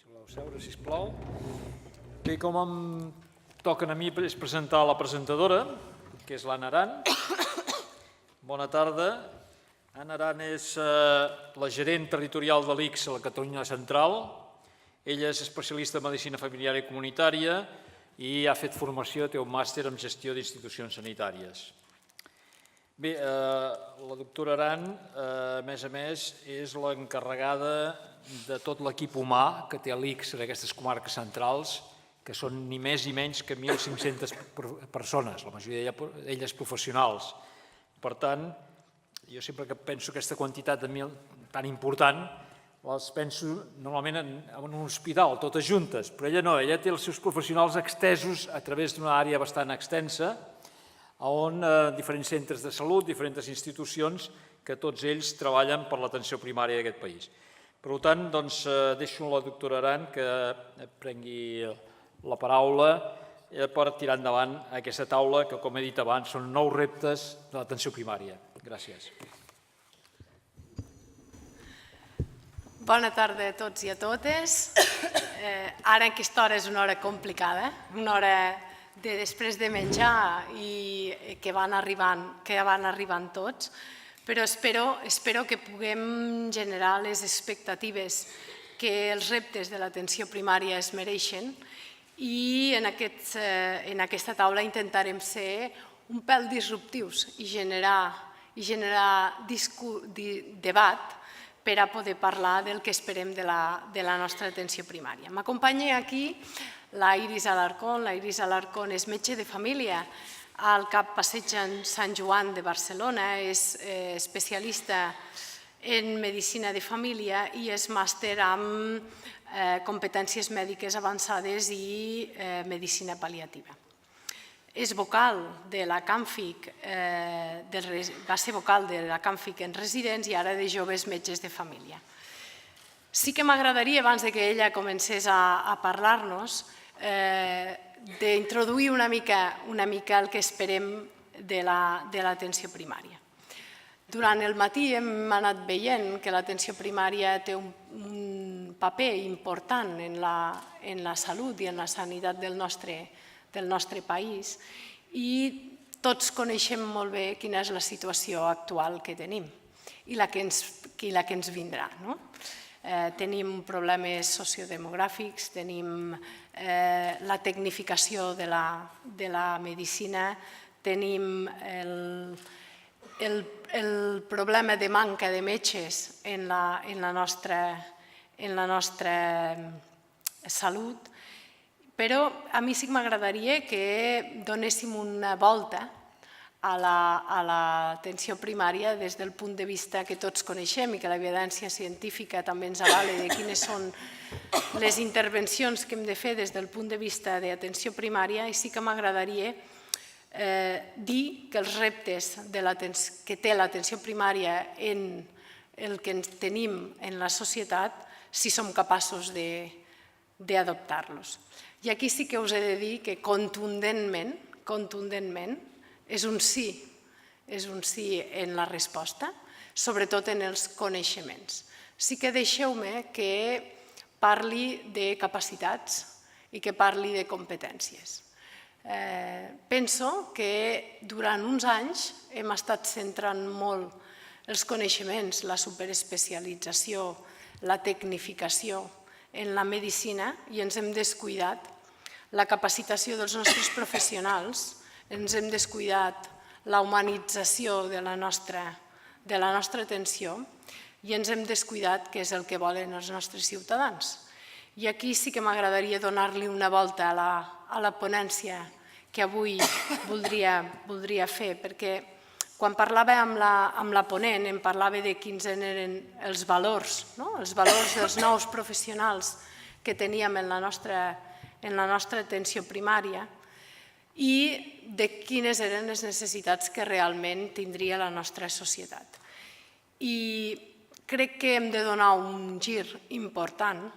Si voleu seure, sisplau. Bé, com em toquen a mi és presentar la presentadora, que és l'Anna Aran. Bona tarda. Anna Aran és la gerent territorial de l'ICS a la Catalunya Central. Ella és especialista en Medicina Familiar i Comunitària i ha fet formació, té un màster en Gestió d'Institucions Sanitàries. Bé, la doctora Aran, a més, és l'encarregada de tot l'equip humà que té l'ICS en aquestes comarques centrals, que són ni més ni menys que 1.500 persones, la majoria d'elles professionals. Per tant, jo sempre que penso aquesta quantitat tan important, les penso normalment en un hospital, totes juntes, però ella no, ella té els seus professionals extesos a través d'una àrea bastant extensa, on diferents centres de salut, diferents institucions, que tots ells treballen per l'atenció primària d'aquest país. Per tant, deixo a la doctora Aran que prengui la paraula per tirar endavant aquesta taula que, com he dit abans, són 9 reptes de l'atenció primària. Gràcies. Bona tarda a tots i a totes. Ara aquesta hora és una hora complicada, una hora de després de menjar i que van arribant tots, però espero que puguem generar les expectatives que els reptes de l'atenció primària es mereixen i en aquesta taula intentarem ser un pèl disruptius i generar debat per a poder parlar del que esperem de la nostra atenció primària. M'acompanya aquí la Iris Alarcón. La Iris Alarcón és metge de família al CAP Passeig Sant Joan de Barcelona, és especialista en medicina de família i és màster en competències mèdiques avançades i medicina pal·liativa. És vocal de la CAMFIC, va ser vocal de la CAMFIC en residents i ara de joves metges de família. Sí que m'agradaria, abans que ella comencés a parlar-nos, d'introduir una mica el que esperem de l'atenció primària. Durant el matí hem anat veient que l'atenció primària té un paper important en la salut i en la sanitat del nostre país i tots coneixem molt bé quina és la situació actual que tenim i la que ens vindrà. Tenim problemes sociodemogràfics, tenim la tecnificació de la medicina, tenim el problema de manca de metges en la nostra salut, però a mi sí que m'agradaria que donéssim una volta a l'atenció primària des del punt de vista que tots coneixem i que l'evidència científica també ens avala de quines són les intervencions que hem de fer des del punt de vista d'atenció primària, i sí que m'agradaria dir que els reptes que té l'atenció primària en el que tenim en la societat, si som capaços d'adoptar-los. I aquí sí que us he de dir que contundentment és un sí en la resposta, sobretot en els coneixements. Sí que deixeu-me que parli de capacitats i que parli de competències. Penso que durant uns anys hem estat centrant molt els coneixements, la superespecialització, la tecnificació en la medicina i ens hem descuidat la capacitació dels nostres professionals, ens hem descuidat la humanització de la nostra atenció i ens hem descuidat què és el que volen els nostres ciutadans. I aquí sí que m'agradaria donar-li una volta a la ponència que avui voldria fer, perquè quan parlava amb la ponent em parlava de quins eren els valors dels nous professionals que teníem en la nostra atenció primària i de quines eren les necessitats que realment tindria la nostra societat. I crec que hem de donar un gir important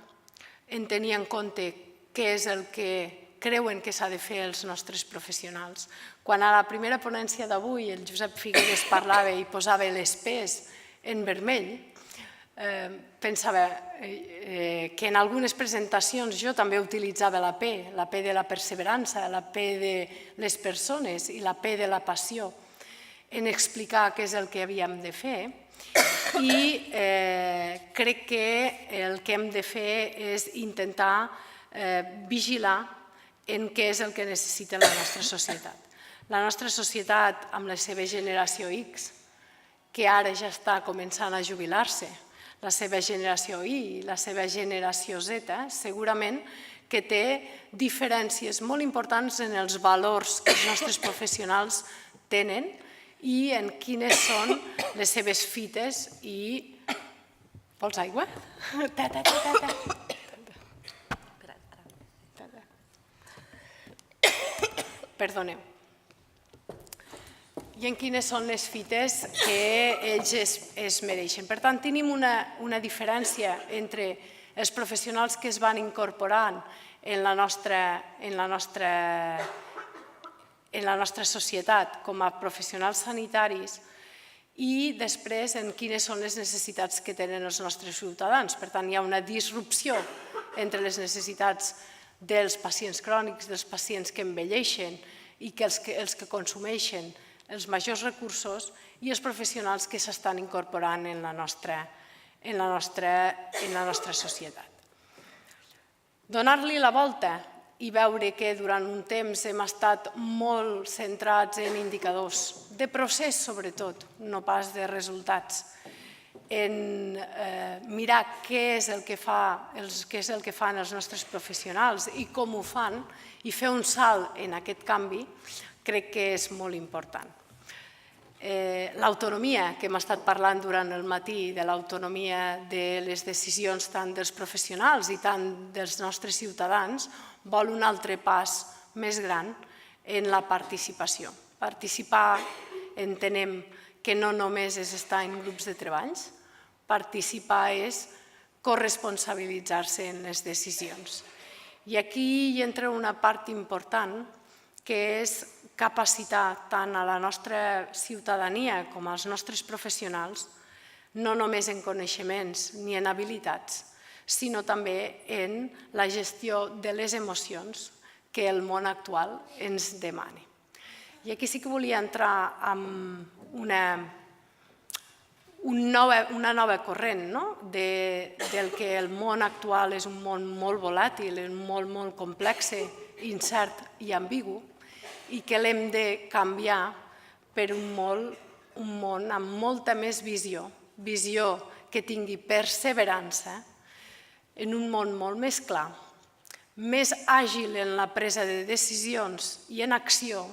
en tenir en compte què és el que creuen que s'ha de fer els nostres professionals. Quan a la primera ponència d'avui el Josep Figueres parlava i posava les P's en vermell, pensava que en algunes presentacions jo també utilitzava la P de la perseverança, la P de les persones i la P de la passió en explicar què és el que havíem de fer i crec que el que hem de fer és intentar vigilar en què és el que necessita la nostra societat. La nostra societat, amb la seva generació X, que ara ja està començant a jubilar-se, la seva generació Y i la seva generació Z, segurament que té diferències molt importants en els valors que els nostres professionals tenen i en quines són les seves fites i... Vols aigua? Perdoneu. I en quines són les fites que ells es mereixen. Per tant, tenim una diferència entre els professionals que es van incorporant en la nostra societat com a professionals sanitaris i després en quines són les necessitats que tenen els nostres ciutadans. Per tant, hi ha una disrupció entre les necessitats dels pacients crònics, dels pacients que envelleixen i els que consumeixen els majors recursos i els professionals que s'estan incorporant en la nostra societat. Donar-li la volta i veure que durant un temps hem estat molt centrats en indicadors, de procés sobretot, no pas de resultats, en mirar què és el que fan els nostres professionals i com ho fan i fer un salt en aquest canvi, crec que és molt important. L'autonomia, que hem estat parlant durant el matí, de l'autonomia de les decisions tant dels professionals i tant dels nostres ciutadans, vol un altre pas més gran en la participació. Participar entenem que no només és estar en grups de treballs, participar és corresponsabilitzar-se en les decisions. I aquí hi entra una part important que és capacitar tant a la nostra ciutadania com als nostres professionals, no només en coneixements ni en habilitats, sinó també en la gestió de les emocions que el món actual ens demana. I aquí sí que volia entrar en una nova corrent del que el món actual és un món molt volàtil, un món molt complex, incert i ambigu, i que l'hem de canviar per un món amb molta més visió que tingui perseverança, en un món molt més clar, més àgil en la presa de decisions i en acció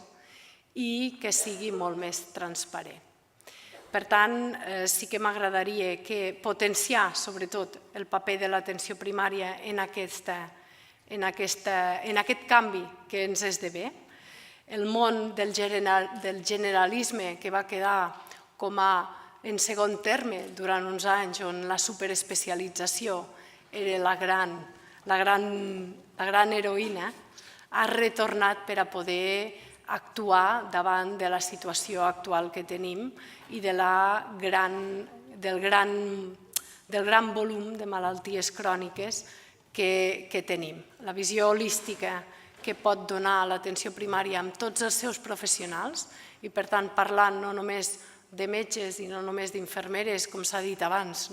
i que sigui molt més transparent. Per tant, sí que m'agradaria potenciar sobretot el paper de l'atenció primària en aquest canvi que ens esdevé. El món del generalisme que va quedar com en segon terme durant uns anys on la superespecialització era la gran heroïna, ha retornat per a poder actuar davant de la situació actual que tenim i del gran volum de malalties cròniques que tenim. La visió holística que pot donar l'atenció primària amb tots els seus professionals i, per tant, parlant no només de metges i no només d'infermeres, com s'ha dit abans,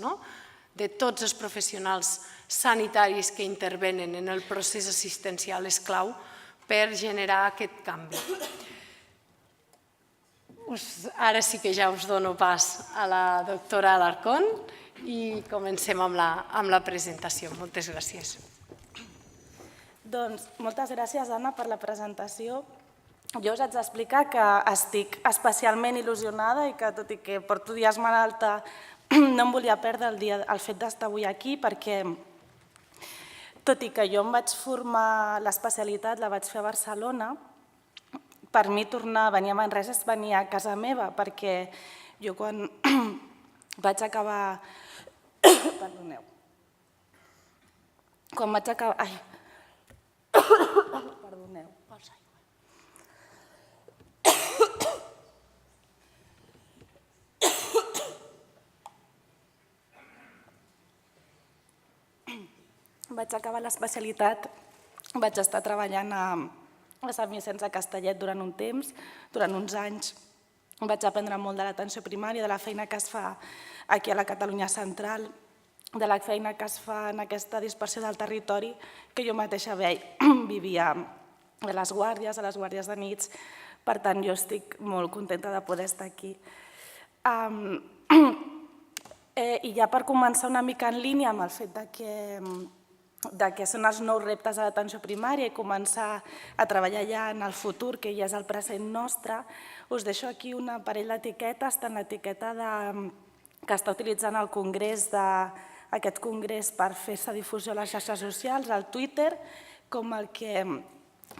de tots els professionals sanitaris que intervenen en el procés assistencial és clau per generar aquest canvi. Ara sí que ja us dono pas a la doctora Alarcón i comencem amb la presentació. Moltes gràcies. Doncs moltes gràcies, Anna, per la presentació. Jo us haig d'explicar que estic especialment il·lusionada i que, tot i que porto dies malalta, no em volia perdre el fet d'estar avui aquí perquè, tot i que jo em vaig formar, l'especialitat la vaig fer a Barcelona, per mi tornar a venir a Manresa és venir a casa meva, perquè jo quan vaig acabar... Perdoneu. Quan vaig acabar... Ai, perdoneu. vaig acabar l'especialitat, vaig estar treballant a Sant Vicenç de Castellet durant un temps, durant uns anys. Vaig aprendre molt de l'atenció primària, de la feina que es fa aquí a la Catalunya central, de la feina que es fa en aquesta dispersió del territori, que jo mateixa vivia a les guàrdies de nits. Per tant, jo estic molt contenta de poder estar aquí. I ja per començar una mica en línia amb el fet de que són els nous reptes de l'atenció primària i començar a treballar ja en el futur, que ja és el present nostre, us deixo aquí un parell d'etiquetes, tant l'etiqueta que està utilitzant el Congrés, aquest Congrés per fer-se difusió a les xarxes socials, al Twitter, com el que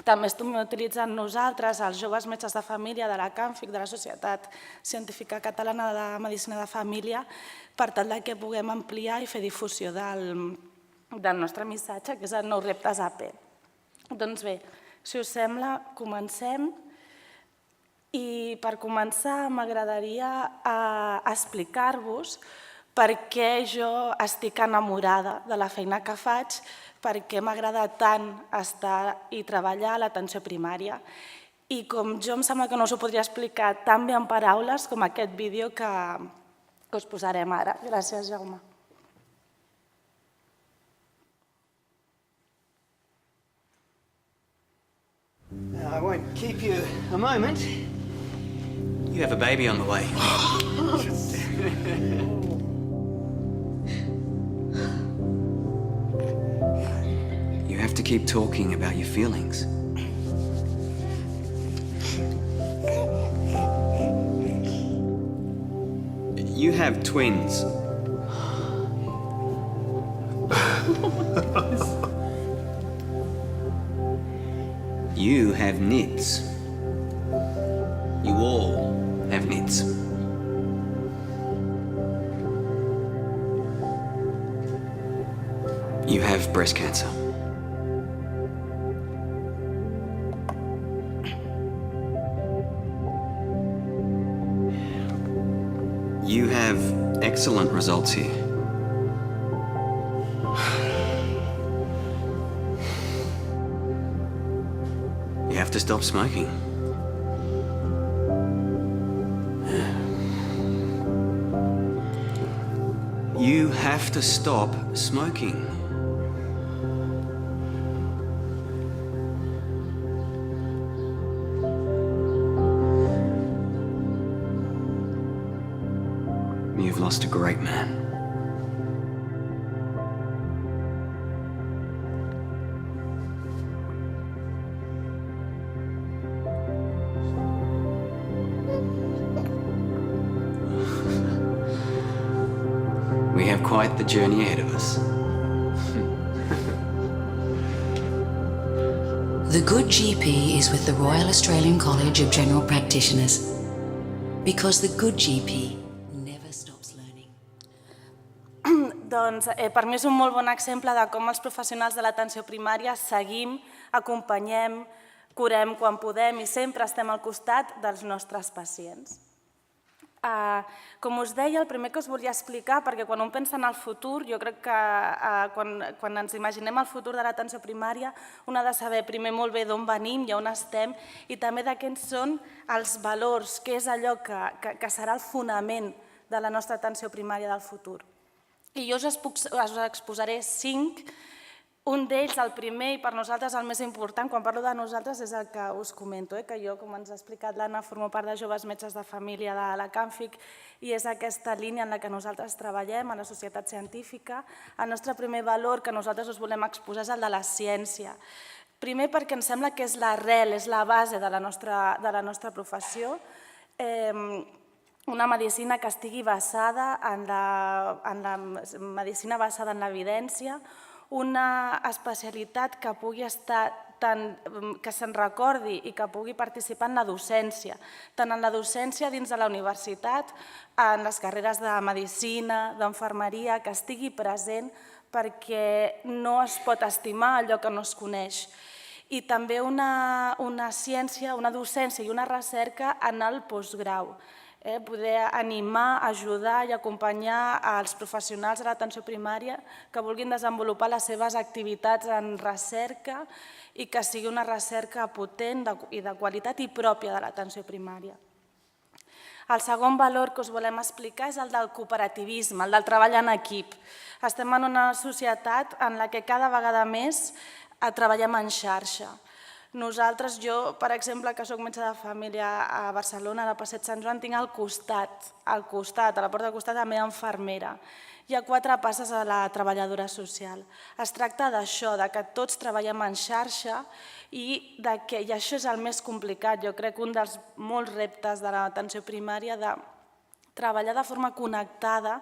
també estem utilitzant nosaltres, els joves metges de família de la CAMFIC, de la Societat Científica Catalana de Medicina de Família, per tal que puguem ampliar i fer difusió del nostre missatge, que és el Nous Reptes AP. Doncs bé, si us sembla, comencem. I per començar m'agradaria explicar-vos per què jo estic enamorada de la feina que faig, per què m'agrada tant estar i treballar a l'atenció primària. I com jo em sembla que no us ho podria explicar tan bé en paraules com aquest vídeo que us posarem ara. Gràcies, Jaume. I won't keep you a moment. You have a baby on the way. You have to keep talking about your feelings. You have twins. You have nits. You all have nits. You have breast cancer. You have excellent results here. You have to stop smoking. You have to stop smoking. You've lost a great man. We have quite the journey ahead of us. The Good GP is with the Royal Australian College of General Practitioners. Because the Good GP never stops learning. Doncs per mi és un molt bon exemple de com els professionals de l'atenció primària seguim, acompanyem, curem quan podem i sempre estem al costat dels nostres pacients. Com us deia, el primer que us volia explicar, perquè quan un pensa en el futur, jo crec que quan ens imaginem el futur de l'atenció primària, un ha de saber primer molt bé d'on venim i on estem i també de quins són els valors, què és allò que serà el fonament de la nostra atenció primària del futur. I jo us exposaré 5. Un d'ells, el primer i per nosaltres el més important, quan parlo de nosaltres, és el que us comento, que jo, com ens ha explicat l'Anna, formo part de Joves Metges de Família de la CAMFIC i és aquesta línia en la que nosaltres treballem a la societat científica. El nostre primer valor que nosaltres us volem exposar és el de la ciència. Primer perquè ens sembla que és l'arrel, és la base de la nostra professió. Una medicina que estigui basada en la medicina basada en l'evidència, una especialitat que pugui estar que se'n recordi i que pugui participar en la docència, tant en la docència dins de la universitat, en les carreres de medicina, d'enfermeria, que estigui present perquè no es pot estimar allò que no es coneix. I també una ciència, una docència i una recerca en el postgrau. poder animar, ajudar i acompanyar els professionals de l'atenció primària que vulguin desenvolupar les seves activitats en recerca i que sigui una recerca potent i de qualitat i pròpia de l'atenció primària. El segon valor que us volem explicar és el del cooperativisme, el del treball en equip. Estem en una societat en la que cada vegada més treballem en xarxa. Nosaltres, jo, per exemple, que soc metge de família a Barcelona, a la Passeig Sant Joan, tinc al costat, a la porta del costat, la meva infermera. Hi ha 4 passes a la treballadora social. Es tracta d'això, que tots treballem en xarxa i això és el més complicat. Jo crec que un dels molts reptes de l'atenció primària de treballar de forma connectada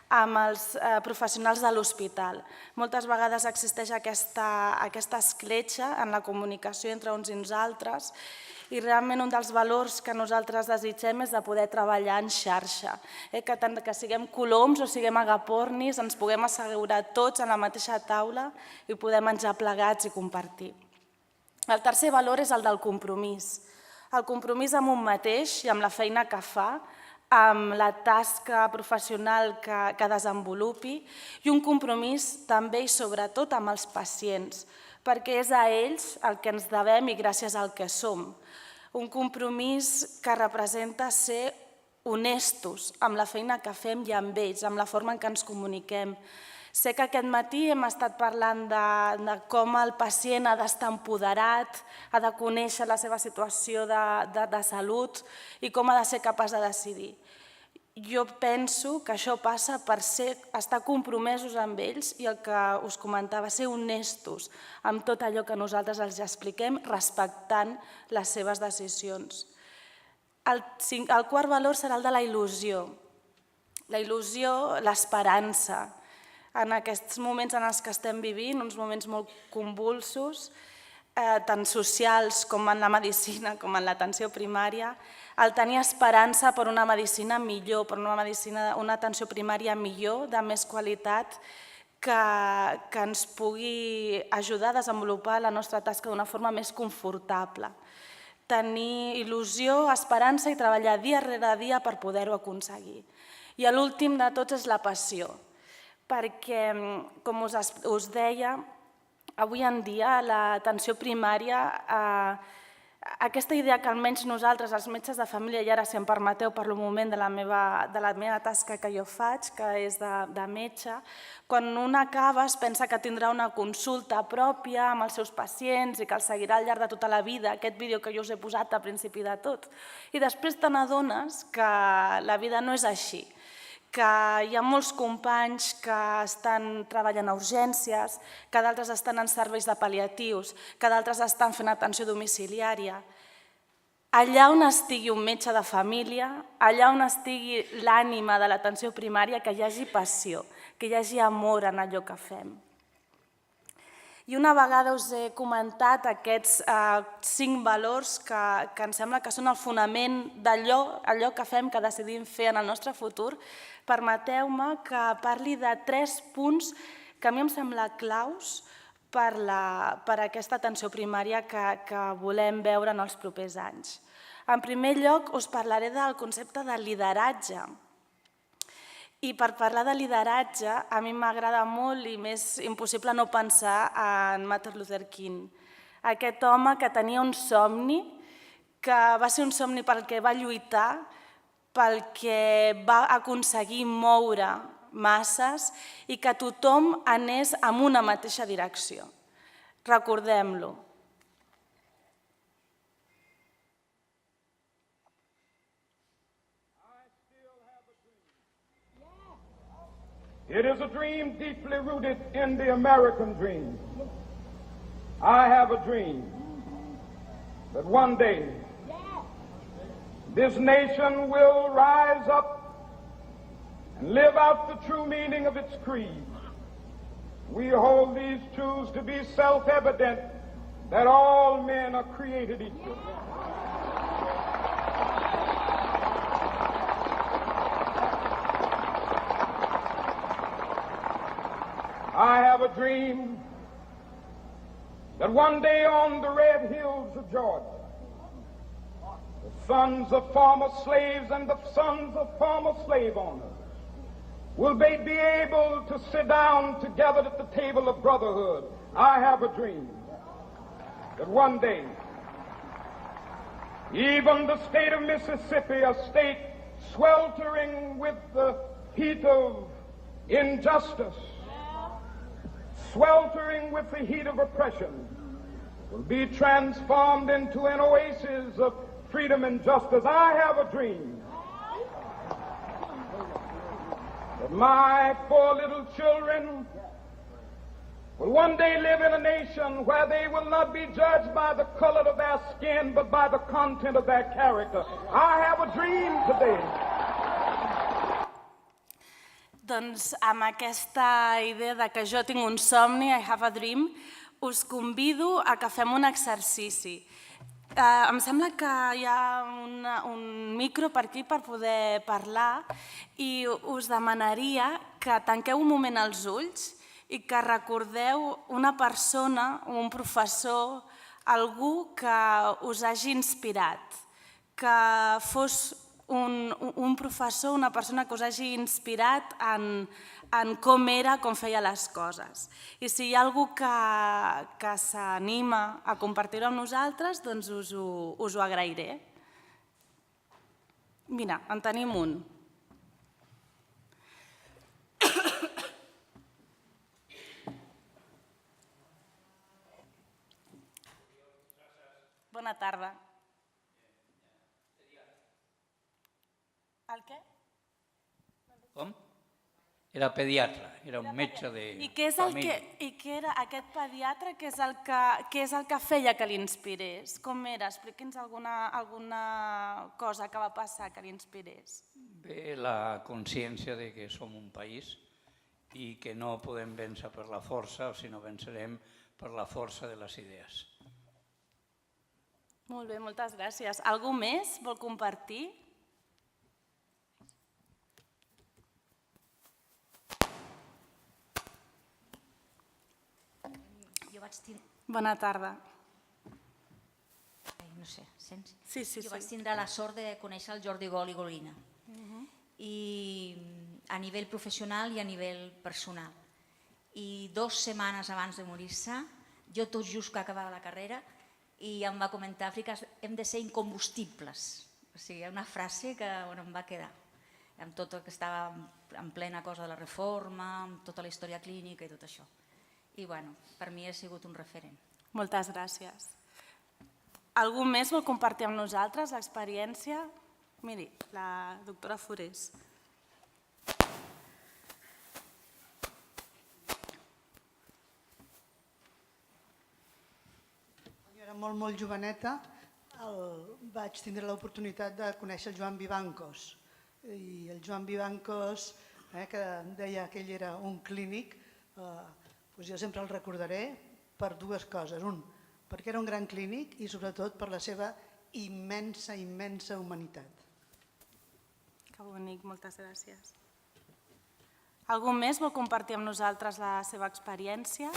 amb els professionals de l'hospital. Moltes vegades existeix aquesta escletxa en la comunicació entre uns i uns altres i realment un dels valors que nosaltres desitgem és de poder treballar en xarxa. Que tant que siguem coloms o siguem agapornis ens puguem assegurar tots en la mateixa taula i poder menjar plegats i compartir. El tercer valor és el del compromís. El compromís amb un mateix i amb la feina que fa, amb la tasca professional que desenvolupi i un compromís també i sobretot amb els pacients, perquè és a ells el que ens devem i gràcies al que som. Un compromís que representa ser honestos amb la feina que fem i amb ells, amb la forma en què ens comuniquem. Sé que aquest matí hem estat parlant de com el pacient ha d'estar empoderat, ha de conèixer la seva situació de salut i com ha de ser capaç de decidir. Jo penso que això passa per estar compromesos amb ells i el que us comentava, ser honestos amb tot allò que nosaltres els expliquem, respectant les seves decisions. El quart valor serà el de la il·lusió. La il·lusió, l'esperança. En aquests moments en els que estem vivint, uns moments molt convulsos, tant socials com en la medicina, com en l'atenció primària, el tenir esperança per una medicina millor, per una atenció primària millor, de més qualitat, que ens pugui ajudar a desenvolupar la nostra tasca d'una forma més confortable. Tenir il·lusió, esperança i treballar dia rere dia per poder-ho aconseguir. I l'últim de tots és la passió, perquè, com us deia, avui en dia l'atenció primària, aquesta idea que almenys nosaltres, els metges de família, i ara si em permeteu parlo un moment de la meva tasca que jo faig, que és de metge, quan un acaba es pensa que tindrà una consulta pròpia amb els seus pacients i que el seguirà al llarg de tota la vida, aquest vídeo que jo us he posat al principi de tot. I després te n'adones que la vida no és així, que hi ha molts companys que estan treballant a urgències, que d'altres estan en serveis de pal·liatius, que d'altres estan fent atenció domiciliària. Allà on estigui un metge de família, allà on estigui l'ànima de l'atenció primària, que hi hagi passió, que hi hagi amor en allò que fem. I una vegada us he comentat aquests 5 valors que em sembla que són el fonament d'allò que fem, que decidim fer en el nostre futur, permeteu-me que parli de 3 punts que a mi em sembla claus per aquesta atenció primària que volem veure en els propers anys. En primer lloc, us parlaré del concepte de lideratge. I per parlar de lideratge, a mi m'agrada molt i m'és impossible no pensar en Martin Luther King. Aquest home que tenia un somni, que va ser un somni pel que va lluitar, pel que va aconseguir moure masses i que tothom anés en una mateixa direcció. Recordem-lo. It is a dream deeply rooted in the American dream. I have a dream that one day this nation will rise up and live out the true meaning of its creed. We hold these truths to be self-evident, that all men are created equal. I have a dream that one day on the red hills of Georgia, the sons of former slaves and the sons of former slave owners will they be able to sit down together at the table of brotherhood. I have a dream that one day, even the state of Mississippi, a state sweltering with the heat of injustice, sweltering with the heat of oppression, will be transformed into an oasis of freedom and justice. I have a dream that my 4 little children will one day live in a nation where they will not be judged by the color of their skin, but by the content of their character. I have a dream today. Doncs amb aquesta idea de que jo tinc un somni, I have a dream, us convido a que fem un exercici. Em sembla que hi ha un micro per aquí per poder parlar i us demanaria que tanqueu un moment els ulls i que recordeu una persona, un professor, algú que us hagi inspirat, que fos un professor, una persona que us hagi inspirat en com era, com feia les coses. I si hi ha algú que s'anima a compartir-ho amb nosaltres, doncs us ho agrairé. Mira, en tenim un. Bona tarda. El què? Com? Era pediatre, era un metge de família. I què era aquest pediatre? Què és el que feia que l'inspirés? Com era? Expliqui'ns alguna cosa que va passar que l'inspirés. Bé, la consciència de que som un país i que no podem vèncer per la força, sinó vencerem per la força de les idees. Molt bé, moltes gràcies. Algú més vol compartir? Bona tarda. No sé, sents? Sí. Jo vaig tindre la sort de conèixer el Jordi Gol i Golina. I a nivell professional i a nivell personal. I 2 setmanes abans de morir-se, jo tot just que acabava la carrera, i em va comentar, Àfrica, hem de ser incombustibles. O sigui, una frase que em va quedar. Amb tot el que estava en plena cosa de la reforma, amb tota la història clínica i tot això. I bueno, per mi ha sigut un referent. Moltes gràcies. Algú més vol compartir amb nosaltres l'experiència? Miri, la doctora Forés. Jo era molt joveneta, vaig tindre l'oportunitat de conèixer el Joan Vivancos. I el Joan Vivancos, que deia que ell era un clínic, jo sempre el recordaré per 2 coses. Un, perquè era un gran clínic i sobretot per la seva immensa humanitat. Que bonic, moltes gràcies. Algú més vol compartir amb nosaltres la seva experiència?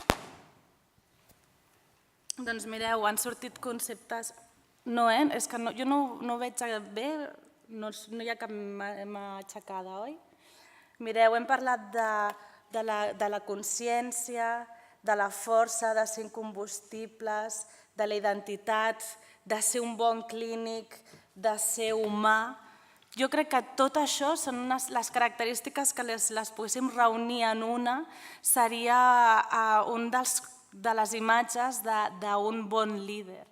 Doncs mireu, han sortit conceptes... No, és que jo no ho veig bé, no hi ha cap mà aixecada, oi? Mireu, hem parlat de la consciència, de la força, de ser incombustibles, de la identitat, de ser un bon clínic, de ser humà. Jo crec que tot això són les característiques que les poguéssim reunir en una, seria una de les imatges d'un bon líder.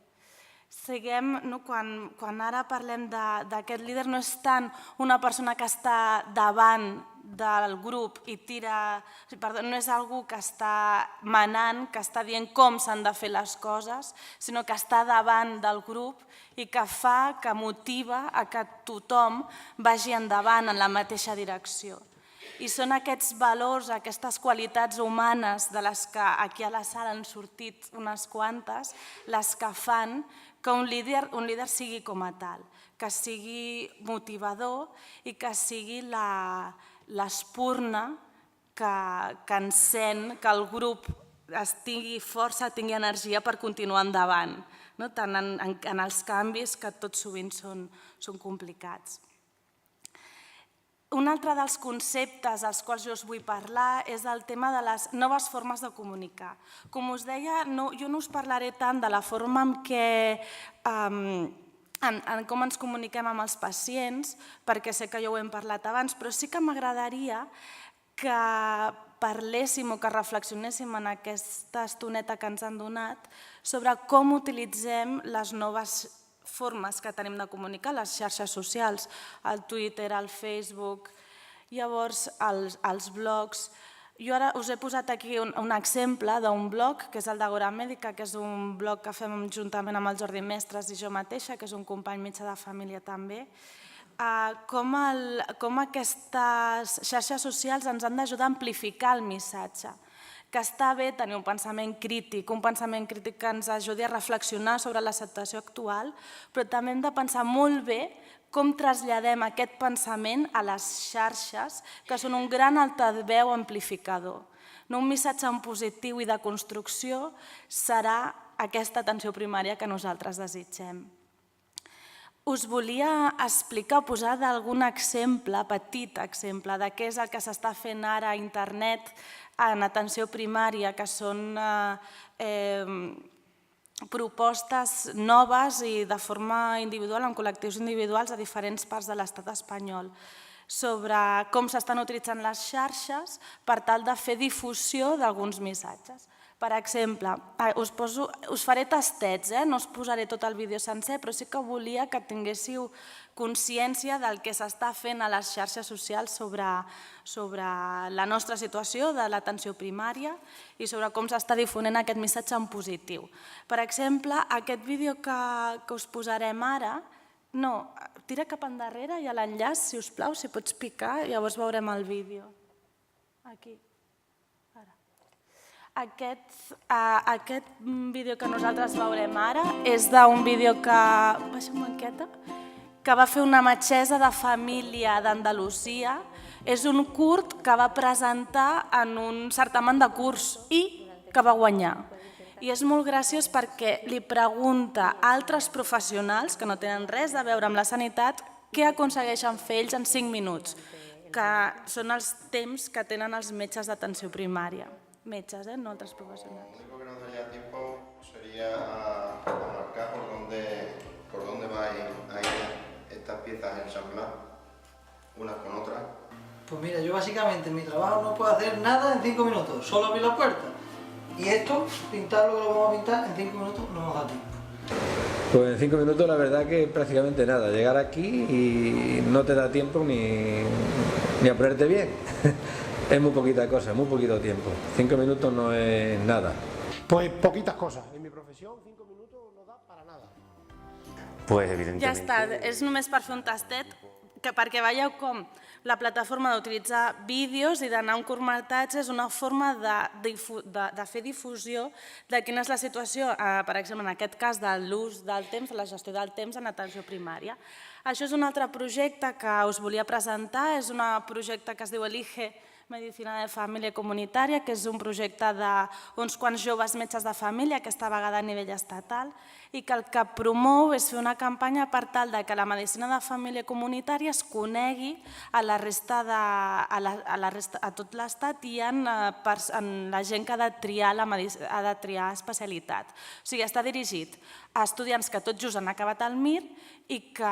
Quan ara parlem d'aquest líder, no és tant una persona que està davant del grup i no és algú que està manant, que està dient com s'han de fer les coses, sinó que està davant del grup i que motiva a que tothom vagi endavant en la mateixa direcció. I són aquests valors, aquestes qualitats humanes de les que aquí a la sala han sortit unes quantes, les que fan que un líder sigui com a tal, que sigui motivador i que sigui l'espurna que encén que el grup tingui força, tingui energia per continuar endavant. tant en els canvis que tot sovint són complicats. Un altre dels conceptes als quals jo us vull parlar és el tema de les noves formes de comunicar. Com us deia, jo no us parlaré tant de la forma en què en com ens comuniquem amb els pacients, perquè sé que ja ho hem parlat abans, però sí que m'agradaria que parléssim o que reflexionéssim en aquesta estoneta que ens han donat sobre com utilitzem les noves formes que tenim de comunicar, les xarxes socials, el Twitter, el Facebook, llavors els blogs. Jo ara us he posat aquí un exemple d'un blog, que és el d'Agora Mèdica, que és un blog que fem juntament amb el Jordi Mestres i jo mateixa, que és un company metge de família també, com aquestes xarxes socials ens han d'ajudar a amplificar el missatge, que està bé tenir un pensament crític que ens ajudi a reflexionar sobre la situació actual, però també hem de pensar molt bé com traslladem aquest pensament a les xarxes, que són un gran altaveu amplificador. Un missatge en positiu i de construcció serà aquesta atenció primària que nosaltres desitgem. Us volia explicar, posar d'algun exemple, petit exemple, de què és el que s'està fent ara a internet en atenció primària, que són propostes noves i de forma individual, en col·lectius individuals a diferents parts de l'estat espanyol, sobre com s'estan utilitzant les xarxes per tal de fer difusió d'alguns missatges. Per exemple, us faré tastets, no us posaré tot el vídeo sencer, però sí que volia que tinguéssiu consciència del que s'està fent a les xarxes socials sobre la nostra situació de l'atenció primària i sobre com s'està difonent aquest missatge en positiu. Per exemple, aquest vídeo que us posarem ara, tira cap endarrere i a l'enllaç, si us plau, si pots picar, llavors veurem el vídeo. Aquí. Aquest vídeo que nosaltres veurem ara és d'un vídeo que va fer una metgessa de família d'Andalusia. És un curt que va presentar en un certamen de curs i que va guanyar. I és molt graciós perquè li pregunta a altres professionals que no tenen res a veure amb la sanitat què aconsegueixen fer ells en 5 minuts, que són els temps que tenen els metges d'atenció primària. Metges, no altres professionals. Lo único que nos daría tiempo sería a marcar por dónde va a ir estas piezas ensambladas, unas con otras. Pues mira, yo básicamente en mi trabajo no puedo hacer nada en 5 minutos, solo abrir la puerta. Y esto, pintarlo que lo vamos a pintar, en 5 minutos no nos da tiempo. Pues en 5 minutos la verdad que prácticamente nada, llegar aquí y no te da tiempo ni a ponerte bien. Es muy poquita cosa, muy poquito tiempo. 5 minutos no es nada. Pues poquitas cosas. En mi profesión 5 minutos no da para nada. Pues evidentemente... Ja està, és només per fer un tastet, perquè veieu com la plataforma d'utilitzar vídeos i d'anar a un curtmetratge és una forma de fer difusió de quina és la situació, per exemple, en aquest cas, de l'ús del temps, la gestió del temps en atenció primària. Això és un altre projecte que us volia presentar, és un projecte que es diu Elige Medicina de Família Comunitària, que és un projecte d'uns quants joves metges de família, aquesta vegada a nivell estatal, i que el que promou és fer una campanya per tal que la medicina de família comunitària es conegui a tot l'estat i en la gent que ha de triar especialitat. O sigui, està dirigit a estudiants que tot just han acabat el MIR i que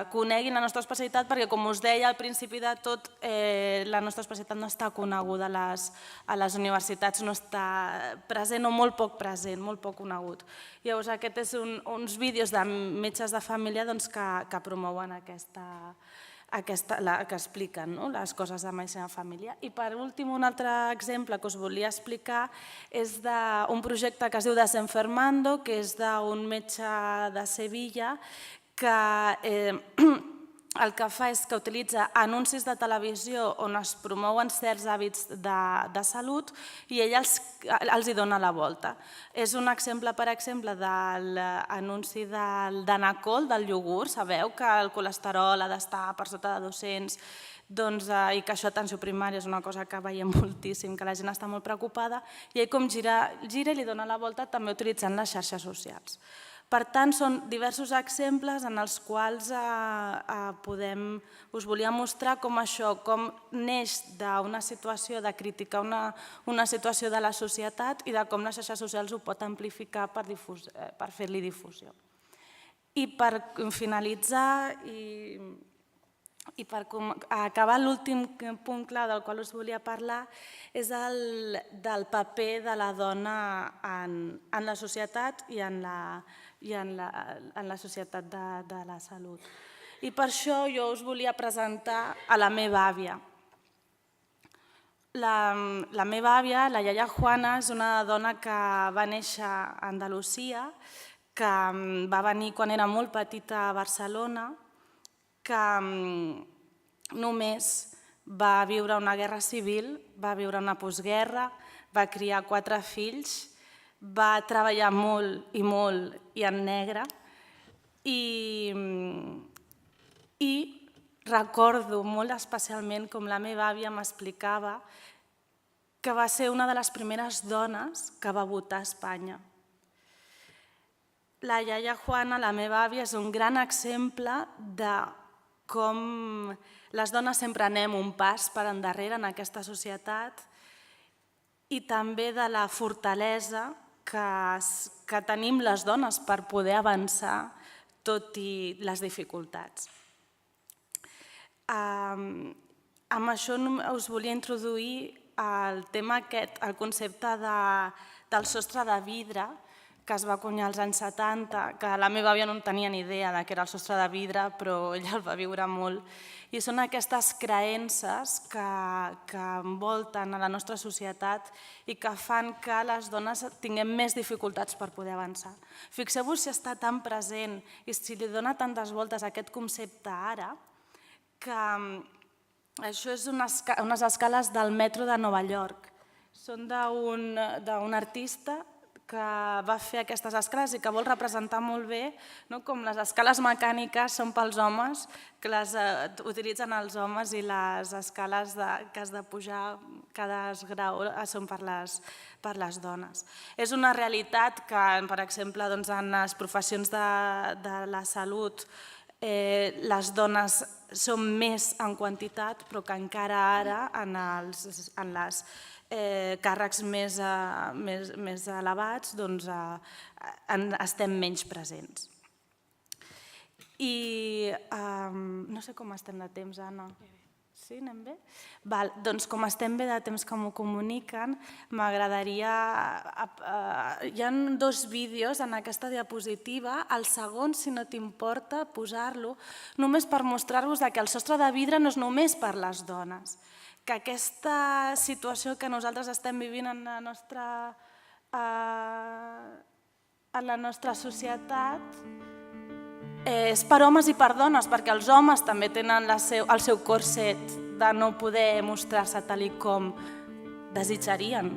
coneguin la nostra especialitat, perquè, com us deia al principi de tot, la nostra especialitat no està coneguda a les universitats, no està present o molt poc present, molt poc conegut. Llavors, aquests són uns vídeos de metges de família que promouen que expliquen les coses de medicina de família. I per últim, un altre exemple que us volia explicar és d'un projecte que es diu Desenfermando, que és d'un metge de Sevilla que el que fa és que utilitza anuncis de televisió on es promouen certs hàbits de salut i ell els hi dona la volta. És un exemple, per exemple, de l'anunci del Danacol, del iogurt. Sabeu que el colesterol ha d'estar per sota de 200 i que això a atenció primària és una cosa que veiem moltíssim, que la gent està molt preocupada, i ell com gira i li dona la volta també utilitzant les xarxes socials. Per tant, són diversos exemples en els quals us volia mostrar com això, com neix d'una situació de criticar una situació de la societat i de com les xarxes socials ho pot amplificar per fer-li difusió. I per finalitzar i per acabar, l'últim punt clar del qual us volia parlar és del paper de la dona en la societat i en la societat de la salut. I per això jo us volia presentar a la meva àvia. La meva àvia, la iaia Juana, és una dona que va néixer a Andalusia, que va venir quan era molt petita a Barcelona, que només va viure una guerra civil, va viure una postguerra, va criar 4 fills, va treballar molt i en negre, i recordo molt especialment com la meva àvia m'explicava que va ser una de les primeres dones que va votar a Espanya. La iaia Juana, la meva àvia, és un gran exemple de com les dones sempre anem un pas per endarrere en aquesta societat i també de la fortalesa que tenim les dones per poder avançar tot i les dificultats. Amb això us volia introduir el tema aquest, el concepte del sostre de vidre, que es va acunyar als anys 70, que la meva àvia no tenia ni idea que era el sostre de vidre, però ella el va viure molt. I són aquestes creences que envolten a la nostra societat i que fan que les dones tinguem més dificultats per poder avançar. Fixeu-vos si està tan present i si li dona tantes voltes a aquest concepte ara, que això és unes escales del metro de Nova York. Són d'un artista que va fer aquestes escales i que vol representar molt bé com les escales mecàniques són pels homes, que les utilitzen els homes, i les escales que has de pujar cada esgrau són per les dones. És una realitat que, per exemple, en les professions de la salut les dones són més en quantitat, però que encara ara en les càrrecs més elevats estem menys presents. I no sé com estem de temps, Anna. Sí, anem bé? Doncs com estem bé de temps que m'ho comuniquen, m'agradaria... Hi ha 2 vídeos en aquesta diapositiva, el segon, si no t'importa, posar-lo, només per mostrar-vos que el sostre de vidre no és només per les dones, que aquesta situació que nosaltres estem vivint en la nostra societat és per homes i per dones, perquè els homes també tenen el seu corset de no poder mostrar-se tal com desitjarien.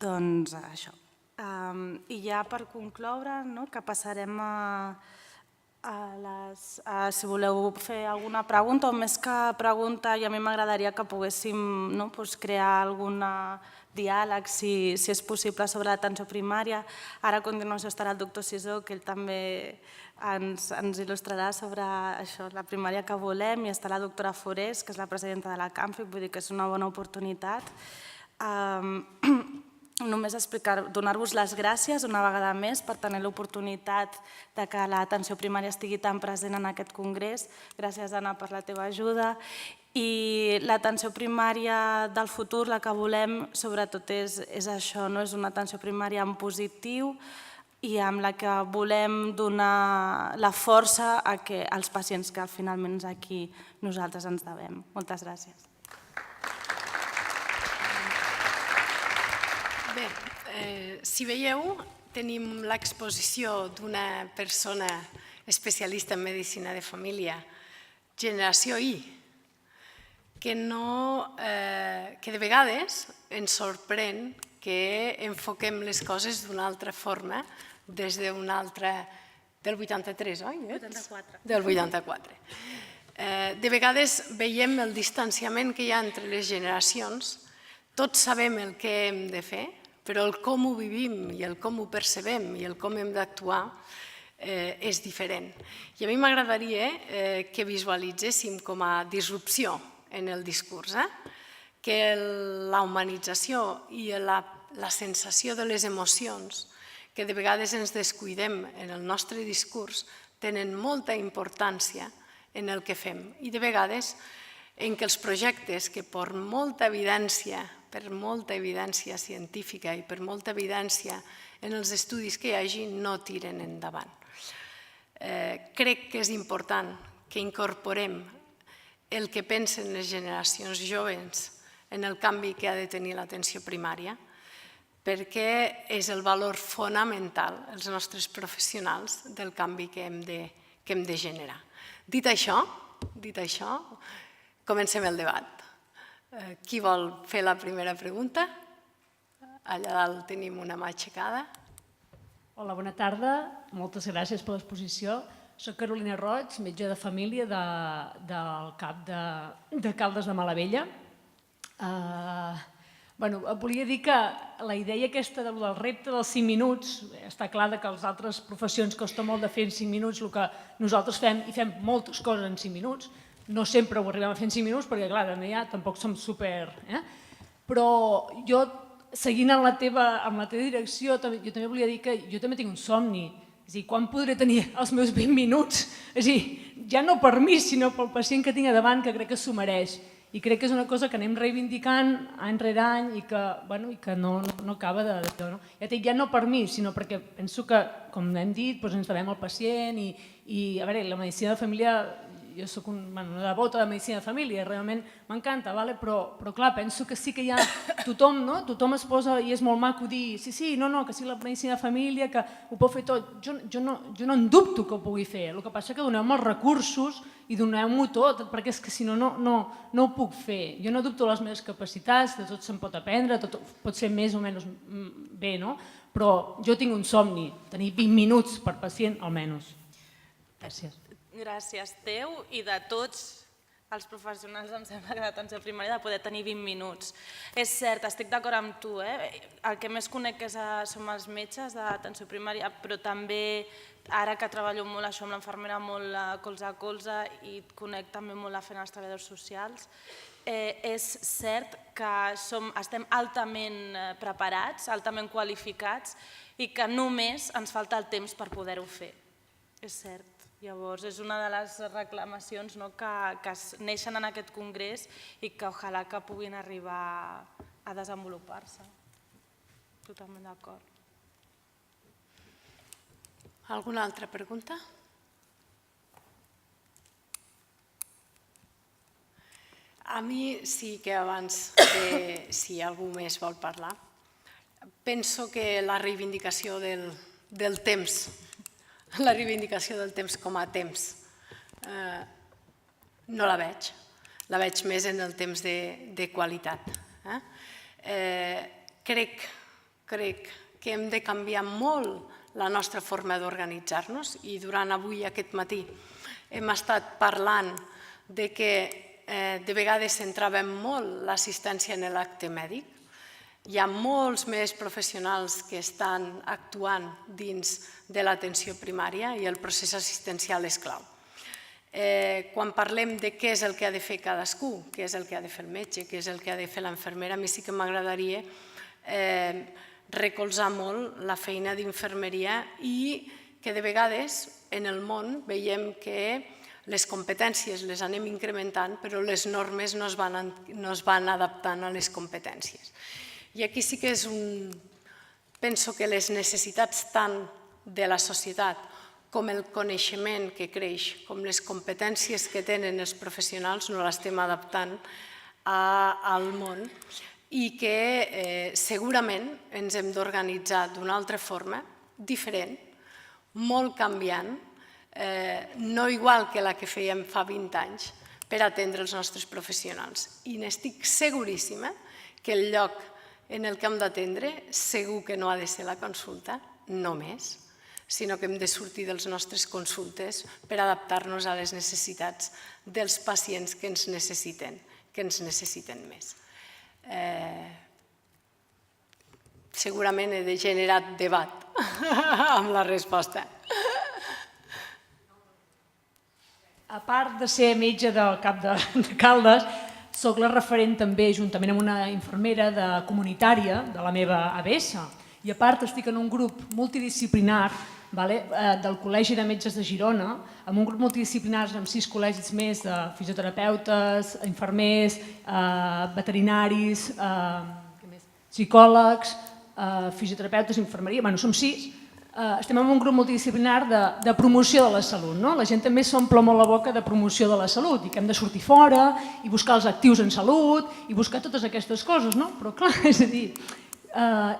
Doncs això. I ja per concloure, que passarem Si voleu fer alguna pregunta o més que pregunta, i a mi m'agradaria que poguéssim crear algun diàleg, si és possible, sobre l'atenció primària. Ara a continuació estarà el doctor Sisó, que ell també ens il·lustrarà sobre això, la primària que volem, i està la doctora Forés, que és la presidenta de la Camfic, vull dir que és una bona oportunitat. Només donar-vos les gràcies una vegada més per tenir l'oportunitat que l'atenció primària estigui tan present en aquest congrés. Gràcies, Anna, per la teva ajuda. I l'atenció primària del futur, la que volem, sobretot és això, és una atenció primària en positiu i amb la que volem donar la força als pacients que finalment aquí nosaltres ens devem. Moltes gràcies. Bé, si veieu, tenim l'exposició d'una persona especialista en medicina de família, generació I, que de vegades ens sorprèn que enfoquem les coses d'una altra forma des d'una altra... del 83, oi? 84. Del 84. De vegades veiem el distanciament que hi ha entre les generacions. Tots sabem el que hem de fer, però el com ho vivim i el com ho percebem i el com hem d'actuar és diferent. I a mi m'agradaria que visualitzéssim com a disrupció en el discurs, que la humanització i la sensació de les emocions, que de vegades ens descuidem en el nostre discurs, tenen molta importància en el que fem. I de vegades en què els projectes que per molta evidència científica i per molta evidència en els estudis que hi hagi no tiren endavant. Crec que és important que incorporem el que pensen les generacions joves en el canvi que ha de tenir l'atenció primària, perquè és el valor fonamental, els nostres professionals, del canvi que hem de generar. Dit això, comencem el debat. Qui vol fer la primera pregunta? Allà dalt tenim una mà aixecada. Hola, bona tarda. Moltes gràcies per l'exposició. Soc Carolina Roig, metge de família del CAP de Caldes de Malavella. Volia dir que la idea aquesta del repte dels 5 minuts, està clar que les altres professions costa molt de fer en 5 minuts el que nosaltres fem, i fem moltes coses en 5 minuts. No sempre ho arribem a fer en 5 minuts, perquè clar, tampoc som super... Però jo, seguint en la teva direcció, jo també volia dir que jo també tinc un somni. És a dir, quan podré tenir els meus 20 minuts? És a dir, ja no per mi, sinó pel pacient que tinc a davant, que crec que s'ho mereix. I crec que és una cosa que anem reivindicant any rere any i que no acaba de... Ja dic, ja no per mi, sinó perquè penso que, com hem dit, ens devem al pacient i, a veure, la medicina de família... Jo soc una devota de medicina de família, realment m'encanta, però clar, penso que sí que hi ha tothom, no? Tothom es posa i és molt maco dir sí, que sí la medicina de família, que ho pot fer tot. Jo no en dubto que ho pugui fer, el que passa és que doneu-me els recursos i doneu-m'ho tot, perquè és que si no, no ho puc fer. Jo no dubto les meves capacitats, de tot se'n pot aprendre, tot pot ser més o menys bé, no? Però jo tinc un somni, tenir 20 minuts per pacient, almenys. Gràcies. Gràcies teu i de tots els professionals, em sembla que d'atenció primària, de poder tenir 20 minuts. És cert, estic d'acord amb tu. El que més conec som els metges d'atenció primària, però també, ara que treballo molt això amb l'infermera, molt colze a colze, i conec també molt la feina dels treballadors socials, és cert que estem altament preparats, altament qualificats, i que només ens falta el temps per poder-ho fer. És cert. Llavors, és una de les reclamacions que neixen en aquest congrés i que ojalà que puguin arribar a desenvolupar-se. Totalment d'acord. Alguna altra pregunta? A mi sí que abans, si algú més vol parlar, penso que la reivindicació del temps, la reivindicació del temps com a temps, no la veig. La veig més en el temps de qualitat. Crec que hem de canviar molt la nostra forma d'organitzar-nos i durant avui, aquest matí, hem estat parlant de que de vegades centràvem molt l'assistència en l'acte mèdic. Hi ha molts més professionals que estan actuant dins de l'atenció primària i el procés assistencial és clau. Quan parlem de què és el que ha de fer cadascú, què és el que ha de fer el metge, què és el que ha de fer l'infermera, a mi sí que m'agradaria recolzar molt la feina d'infermeria i que de vegades en el món veiem que les competències les anem incrementant, però les normes no es van adaptant a les competències. I aquí sí que penso que les necessitats tant de la societat com el coneixement que creix, com les competències que tenen els professionals, no l'estem adaptant al món i que segurament ens hem d'organitzar d'una altra forma, diferent, molt canviant, no igual que la que fèiem fa 20 anys, per atendre els nostres professionals. I n'estic seguríssima que el lloc en el que hem d'atendre segur que no ha de ser la consulta, només, sinó que hem de sortir de les nostres consultes per adaptar-nos a les necessitats dels pacients que ens necessiten més. Segurament he generat debat amb la resposta. A part de ser metge del CAP de Caldes, soc la referent també, juntament amb una infermera comunitària de la meva ABS. I a part estic en un grup multidisciplinar del Col·legi de Metges de Girona, amb un grup multidisciplinar amb 6 col·legis més de fisioterapeutes, infermers, veterinaris, psicòlegs, fisioterapeutes, infermeria, som 6. Estem en un grup multidisciplinar de promoció de la salut. La gent també s'omple molt la boca de promoció de la salut i que hem de sortir fora i buscar els actius en salut i buscar totes aquestes coses, però clar, és a dir,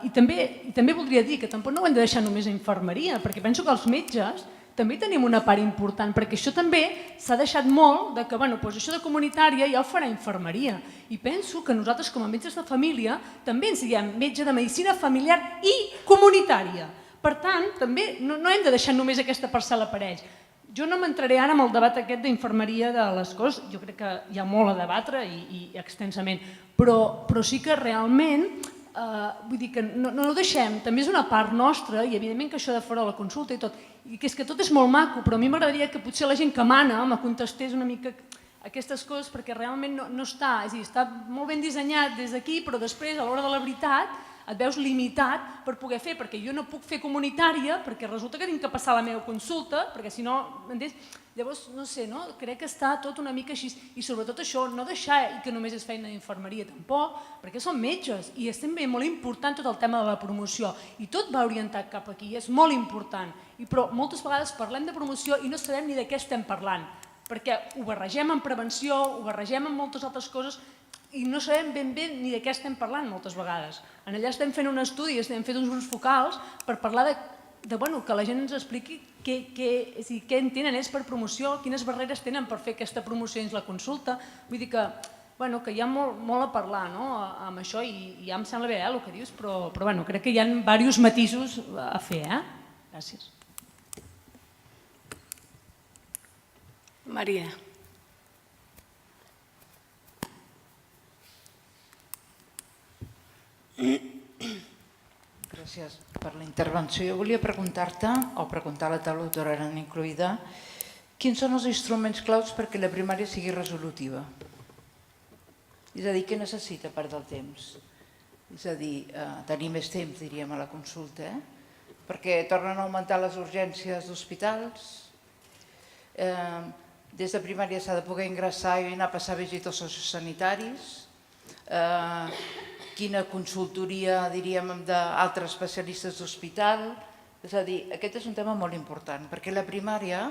i també voldria dir que tampoc no ho hem de deixar només a infermeria, perquè penso que els metges també tenim una part important, perquè això també s'ha deixat molt de que, això de comunitària ja ho farà infermeria. I penso que nosaltres com a metges de família també ens diem metge de medicina familiar i comunitària. Per tant, també no hem de deixar només aquesta parcel·la per ells. Jo no m'entraré ara en el debat aquest d'infermeria de les coses, jo crec que hi ha molt a debatre i extensament, però sí que realment, vull dir que no ho deixem, també és una part nostra i evidentment que això de fora de la consulta i tot, i que és que tot és molt maco, però a mi m'agradaria que potser la gent que mana me contestés una mica aquestes coses perquè realment no està, és a dir, està molt ben dissenyat des d'aquí, però després a l'hora de la veritat et veus limitat per poder fer, perquè jo no puc fer comunitària perquè resulta que tinc que passar la meva consulta, perquè si no, m'entens? Llavors, no sé, crec que està tot una mica així, i sobretot això, no deixar que només és feina d'infermeria tampoc, perquè són metges, i és també molt important tot el tema de la promoció, i tot va orientat cap aquí, és molt important, però moltes vegades parlem de promoció i no sabem ni de què estem parlant, perquè ho barregem en prevenció, ho barregem en moltes altres coses, i no sabem ben bé ni de què estem parlant moltes vegades. Allà estem fent un estudi, estem fent uns grups focals per parlar que la gent ens expliqui què entenen ells per promoció, quines barreres tenen per fer aquesta promoció dins la consulta. Vull dir que hi ha molt a parlar amb això i ja em sembla bé el que dius, però crec que hi ha diversos matisos a fer. Gràcies. Maria. Gràcies per la intervenció. Jo volia preguntar-te, o preguntar a la taula doctora incloïda, quins són els instruments claus perquè la primària sigui resolutiva? És a dir, què necessita part del temps? És a dir, tenir més temps, diríem, a la consulta, perquè tornen a augmentar les urgències d'hospitals. Des de primària s'ha de poder ingressar i anar a passar visites sociosanitaris. Quina consultoria, diríem, d'altres especialistes d'hospital. És a dir, aquest és un tema molt important, perquè la primària,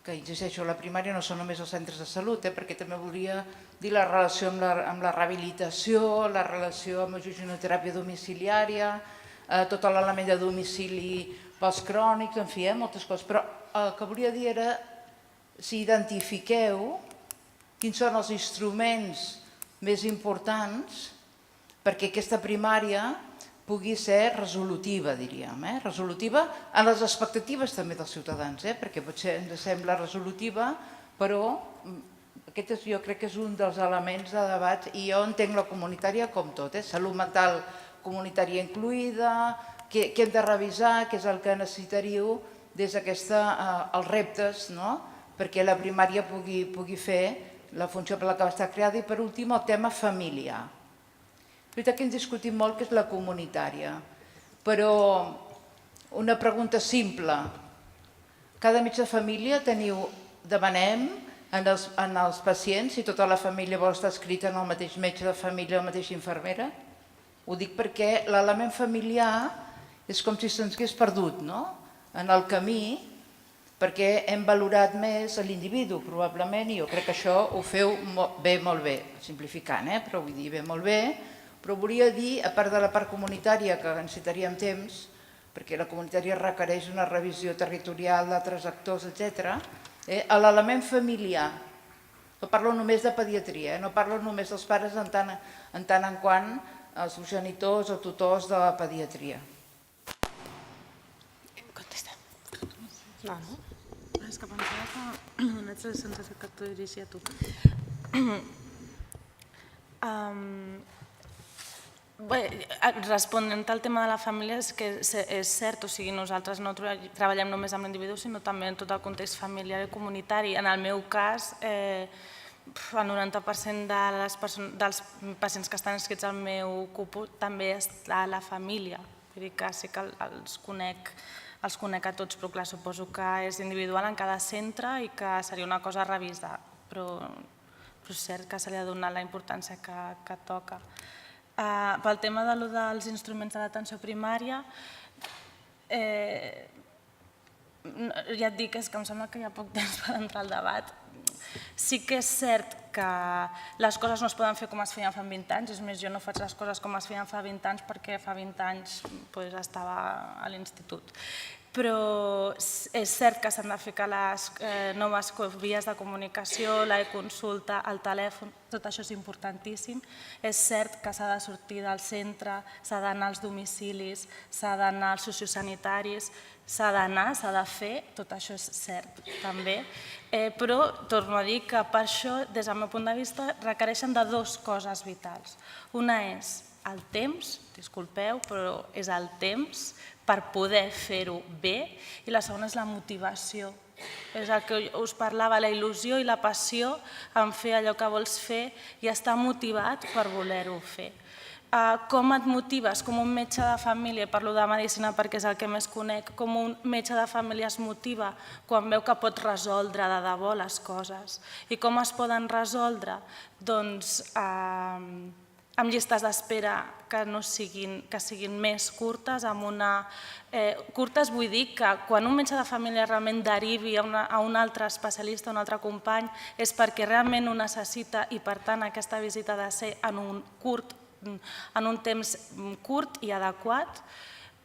que insisteixo, la primària no són només els centres de salut, perquè també volia dir la relació amb la rehabilitació, la relació amb la oxigenoteràpia domiciliària, tot l'element de domicili postcrònics, en fi, moltes coses. Però el que volia dir era si identifiqueu quins són els instruments més importants perquè aquesta primària pugui ser resolutiva, diríem, resolutiva en les expectatives també dels ciutadans, perquè potser ens sembla resolutiva, però aquest jo crec que és un dels elements de debat i jo entenc la comunitària com tot, salut mental comunitària incluïda, què hem de revisar, què és el que necessitaríeu des dels reptes, perquè la primària pugui fer la funció per la que va estar creada. I per últim el tema familiar. És veritat que hem discutit molt que és la comunitària, però una pregunta simple. Cada metge de família demanem en els pacients si tota la família vol estar escrita en el mateix metge de família o la mateixa infermera? Ho dic perquè l'element familiar és com si se'ns hagués perdut en el camí, perquè hem valorat més l'individu, probablement, i jo crec que això ho feu bé, molt bé, simplificant, però vull dir, bé, molt bé, però volia dir, a part de la part comunitària, que necessitaríem temps, perquè la comunitària requereix una revisió territorial d'altres actors, etc., l'element familiar. No parlo només de pediatria, no parlo només dels pares en tant en quant els genitors o tutors de la pediatria. Contesta. No. És que pensava que no ets la sensació que t'ho dirigia a tu. Responent al tema de la família, és que és cert, o sigui, nosaltres no treballem només amb l'individu, sinó també en tot el context familiar i comunitari. En el meu cas, el 90% dels pacients que estan inscrits al meu CUPU també està a la família. Vull dir que sí que els conec a tots, però clar, suposo que és individual en cada centre i que seria una cosa a revisar, però és cert que se li ha donat la importància que toca. Pel tema dels instruments de l'atenció primària, ja et dic, és que em sembla que hi ha poc temps per entrar al debat. Sí que és cert que les coses no es poden fer com es feien fa 20 anys, és més, jo no faig les coses com es feien fa 20 anys perquè fa 20 anys estava a l'institut. Però és cert que s'han de ficar les noves vies de comunicació, l'e-consulta, el telèfon, tot això és importantíssim. És cert que s'ha de sortir del centre, s'ha d'anar als domicilis, s'ha d'anar als sociosanitaris, s'ha d'anar, s'ha de fer, tot això és cert també. Però torno a dir que per això, des del meu punt de vista, requereixen de dues coses vitals. Una és el temps, disculpeu, però és el temps per poder fer-ho bé, i la segona és la motivació. És el que us parlava, la il·lusió i la passió en fer allò que vols fer i estar motivat per voler-ho fer. Com et motives? Com un metge de família, parlo de medicina perquè és el que més conec, com un metge de família es motiva quan veu que pot resoldre de debò les coses. I com es poden resoldre? Doncs amb llistes d'espera que siguin més curtes. Curtes vull dir que quan un metge de família realment derivi a un altre especialista, a un altre company, és perquè realment ho necessita i per tant aquesta visita ha de ser en un temps curt i adequat.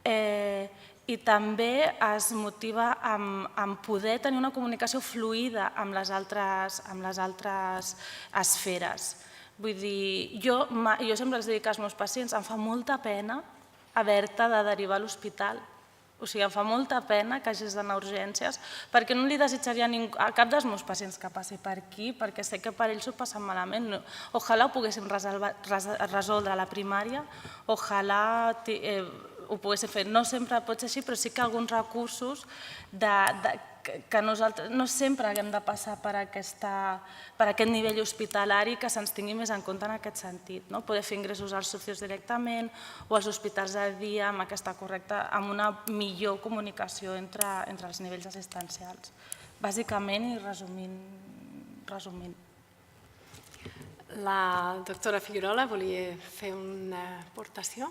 I també es motiva amb poder tenir una comunicació fluida amb les altres esferes. Vull dir, jo sempre els dic als meus pacients, em fa molta pena haver-te de derivar a l'hospital. O sigui, em fa molta pena que hagis d'anar a urgències, perquè no li desitjaria a cap dels meus pacients que passi per aquí, perquè sé que per ells ho passen malament. Ojalà ho poguéssim resoldre a la primària, ojalà ho poguéssim fer. No sempre pot ser així, però sí que alguns recursos que nosaltres no sempre haguem de passar per aquest nivell hospitalari, que se'ns tingui més en compte en aquest sentit. Poder fer ingressos als socios directament o als hospitals de dia amb una millor comunicació entre els nivells assistencials. Bàsicament i resumint. La doctora Figuerola volia fer una aportació.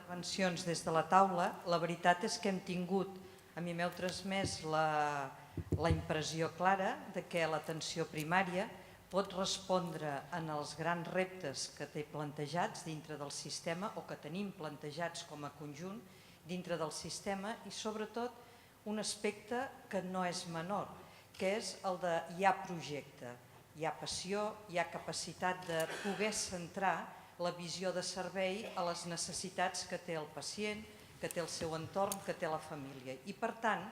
Intervencions des de la taula. La veritat és que hem tingut, a mi m'heu transmès la impressió clara que l'atenció primària pot respondre en els grans reptes que té plantejats dintre del sistema o que tenim plantejats com a conjunt dintre del sistema, i sobretot un aspecte que no és menor, que és el de hi ha projecte, hi ha passió, hi ha capacitat de poder centrar la visió de servei a les necessitats que té el pacient, que té el seu entorn, que té la família. I per tant,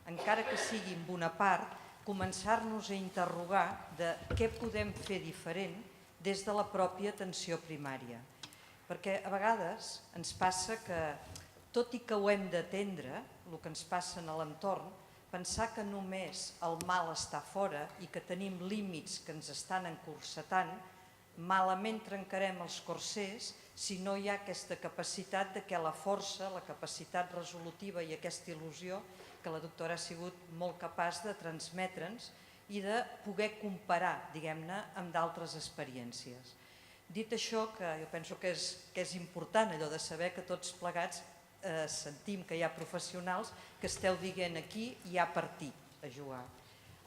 encara que sigui en una part, començar-nos a interrogar de què podem fer diferent des de la pròpia atenció primària. Perquè a vegades ens passa que, tot i que ho hem d'atendre, el que ens passa a l'entorn, pensar que només el mal està fora i que tenim límits que ens estan encursetant, malament trencarem els corsers si no hi ha aquesta capacitat de que la força, la capacitat resolutiva i aquesta il·lusió que la doctora ha sigut molt capaç de transmetre'ns i de poder comparar, diguem-ne, amb d'altres experiències. Dit això, que jo penso que és important allò de saber que tots plegats sentim que hi ha professionals que esteu dient aquí hi ha partit a jugar.